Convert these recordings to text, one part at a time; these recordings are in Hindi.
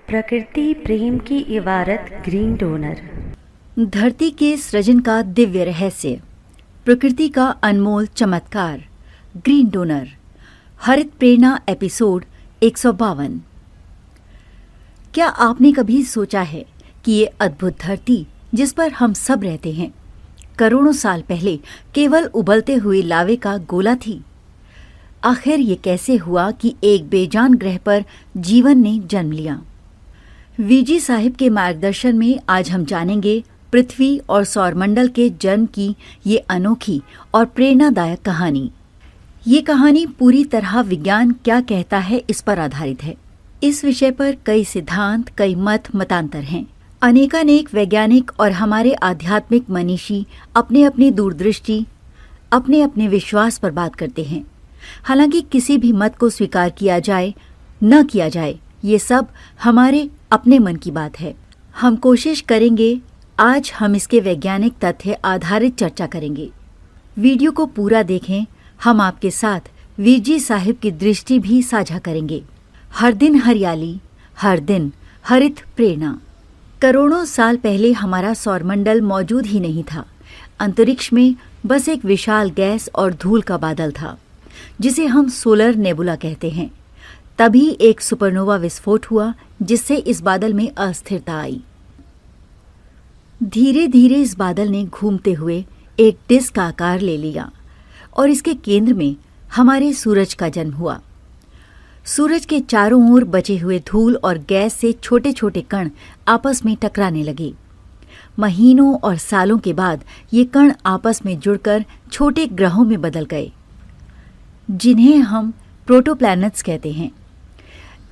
प्रकृति प्रेम की इबारत ग्रीन डोनर। धरती के सृजन का दिव्य रहस्य, प्रकृति का अनमोल चमत्कार, ग्रीन डोनर, हरित प्रेरणा एपिसोड 152। क्या आपने कभी सोचा है कि ये अद्भुत धरती जिस पर हम सब रहते हैं, करोड़ों साल पहले केवल उबलते हुए लावे का गोला थी? आखिर ये कैसे हुआ कि एक बेजान ग्रह पर जीवन ने जन्म लिया? वीजी साहिब के मार्गदर्शन में आज हम जानेंगे पृथ्वी और सौरमंडल के जन्म की ये अनोखी और प्रेरणादायक कहानी। ये कहानी पूरी तरह विज्ञान क्या कहता है इस पर आधारित है। इस विषय पर कई सिद्धांत, कई मतांतर हैं। अनेकानेक वैज्ञानिक और हमारे आध्यात्मिक मनीषी अपने अपने दूरदृष्टि, अपने अपने विश्वास पर बात करते हैं। हालांकि किसी भी मत को स्वीकार किया जाए न किया जाए, ये सब हमारे अपने मन की बात है। हम कोशिश करेंगे, आज हम इसके वैज्ञानिक तथ्य आधारित चर्चा करेंगे। वीडियो को पूरा देखें। हम आपके साथ वीजी साहिब की दृष्टि भी साझा करेंगे। हर दिन हरियाली, हर दिन हरित प्रेरणा। करोड़ों साल पहले हमारा सौरमंडल मौजूद ही नहीं था। अंतरिक्ष में बस एक विशाल गैस और धूल का बादल था, जिसे हम सोलर नेबुला कहते हैं। तभी एक सुपरनोवा विस्फोट हुआ, जिससे इस बादल में अस्थिरता आई। धीरे धीरे इस बादल ने घूमते हुए एक डिस्क का आकार ले लिया और इसके केंद्र में हमारे सूरज का जन्म हुआ। सूरज के चारों ओर बचे हुए धूल और गैस से छोटे छोटे कण आपस में टकराने लगे। महीनों और सालों के बाद ये कण आपस में जुड़कर छोटे ग्रहों में बदल गए, जिन्हें हम प्रोटोप्लैनेट्स कहते हैं।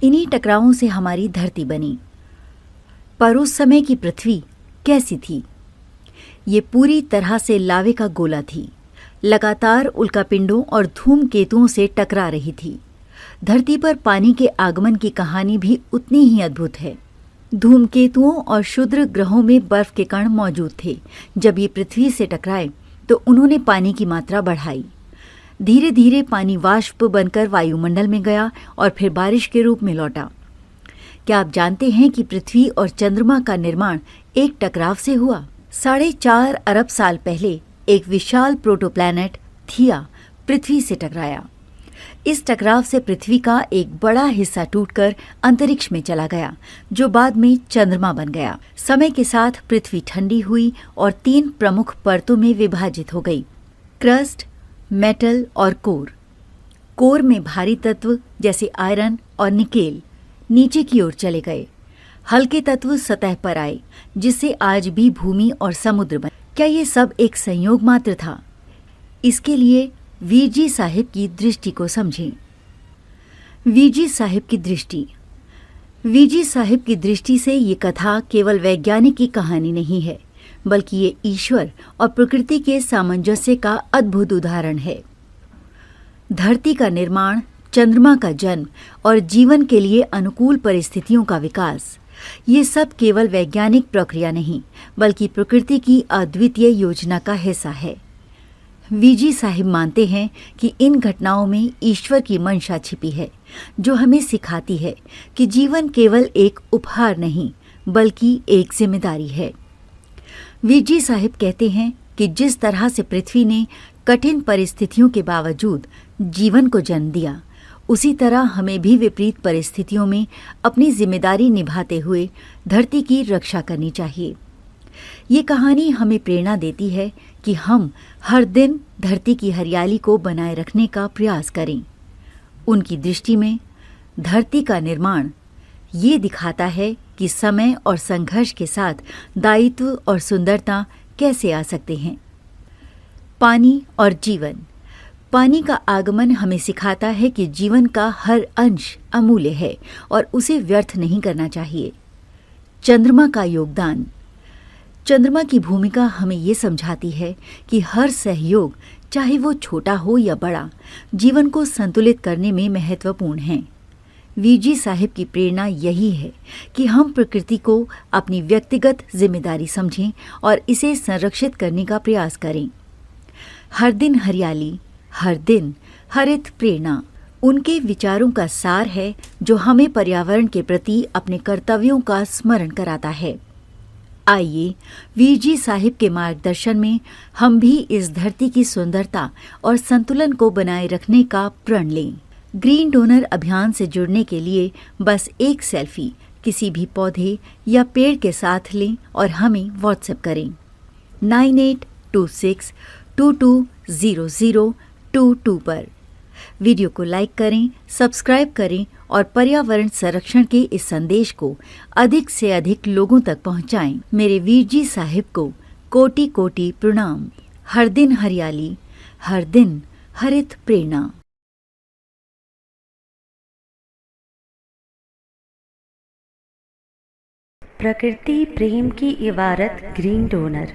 इन्हीं टकरावों से हमारी धरती बनी। पर उस समय की पृथ्वी कैसी थी? ये पूरी तरह से लावे का गोला थी, लगातार उल्कापिंडों और धूमकेतुओं से टकरा रही थी। धरती पर पानी के आगमन की कहानी भी उतनी ही अद्भुत है। धूमकेतुओं और क्षुद्र ग्रहों में बर्फ के कण मौजूद थे। जब ये पृथ्वी से टकराए तो उन्होंने पानी की मात्रा बढ़ाई। धीरे धीरे पानी वाष्प बनकर वायुमंडल में गया और फिर बारिश के रूप में लौटा। क्या आप जानते हैं कि पृथ्वी और चंद्रमा का निर्माण एक टकराव से हुआ? 4.5 अरब साल पहले एक विशाल प्रोटोप्लैनेट थिया पृथ्वी से टकराया। इस टकराव से पृथ्वी का एक बड़ा हिस्सा टूटकर अंतरिक्ष में चला गया, जो बाद में चंद्रमा बन गया। समय के साथ पृथ्वी ठंडी हुई और 3 प्रमुख परतों में विभाजित हो गई: क्रस्ट, मेटल और कोर। कोर में भारी तत्व जैसे आयरन और निकेल नीचे की ओर चले गए। हल्के तत्व सतह पर आए, जिससे आज भी भूमि और समुद्र बने। क्या ये सब एक संयोग मात्र था? इसके लिए वीजी साहिब की दृष्टि को समझें। वीजी साहिब की दृष्टि। वीजी साहिब की दृष्टि से ये कथा केवल वैज्ञानिक की कहानी नहीं है, बल्कि ये ईश्वर और प्रकृति के सामंजस्य का अद्भुत उदाहरण है। धरती का निर्माण, चंद्रमा का जन्म और जीवन के लिए अनुकूल परिस्थितियों का विकास, ये सब केवल वैज्ञानिक प्रक्रिया नहीं, बल्कि प्रकृति की अद्वितीय योजना का हिस्सा है। वीजी साहिब मानते हैं कि इन घटनाओं में ईश्वर की मंशा छिपी है, जो हमें सिखाती है कि जीवन केवल एक उपहार नहीं, बल्कि एक जिम्मेदारी है। वीजी साहिब कहते हैं कि जिस तरह से पृथ्वी ने कठिन परिस्थितियों के बावजूद जीवन को जन्म दिया, उसी तरह हमें भी विपरीत परिस्थितियों में अपनी जिम्मेदारी निभाते हुए धरती की रक्षा करनी चाहिए। ये कहानी हमें प्रेरणा देती है कि हम हर दिन धरती की हरियाली को बनाए रखने का प्रयास करें। उनकी दृष्टि में धरती का निर्माण ये दिखाता है कि समय और संघर्ष के साथ दायित्व और सुंदरता कैसे आ सकते हैं। पानी और जीवन। पानी का आगमन हमें सिखाता है कि जीवन का हर अंश अमूल्य है और उसे व्यर्थ नहीं करना चाहिए। चंद्रमा का योगदान। चंद्रमा की भूमिका हमें ये समझाती है कि हर सहयोग, चाहे वो छोटा हो या बड़ा, जीवन को संतुलित करने में महत्वपूर्ण है। वीजी साहिब की प्रेरणा यही है कि हम प्रकृति को अपनी व्यक्तिगत जिम्मेदारी समझें और इसे संरक्षित करने का प्रयास करें। हर दिन हरियाली, हर दिन हरित प्रेरणा। उनके विचारों का सार है जो हमें पर्यावरण के प्रति अपने कर्तव्यों का स्मरण कराता है। आइए वीर जी साहिब के मार्गदर्शन में हम भी इस धरती की सुंदरता और संतुलन को बनाए रखने का प्रण लें। ग्रीन डोनर अभियान से जुड़ने के लिए बस एक सेल्फी किसी भी पौधे या पेड़ के साथ लें और हमें व्हाट्सएप करें 9826220022 पर। वीडियो को लाइक करें, सब्सक्राइब करें और पर्यावरण संरक्षण के इस संदेश को अधिक से अधिक लोगों तक पहुंचाएं। मेरे वीर जी साहिब को कोटि कोटि प्रणाम। हर दिन हरियाली, हर दिन हरित प्रेरणा। प्रकृति प्रेम की इबारत ग्रीन डोनर।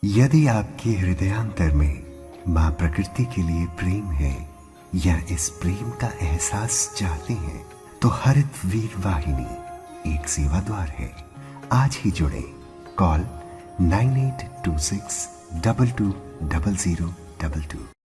यदि आपके हृदयांतर में माँ प्रकृति के लिए प्रेम है या इस प्रेम का एहसास चाहते हैं तो हरित वीर वाहिनी एक सेवा द्वार है। आज ही जुड़े। कॉल 9826220022।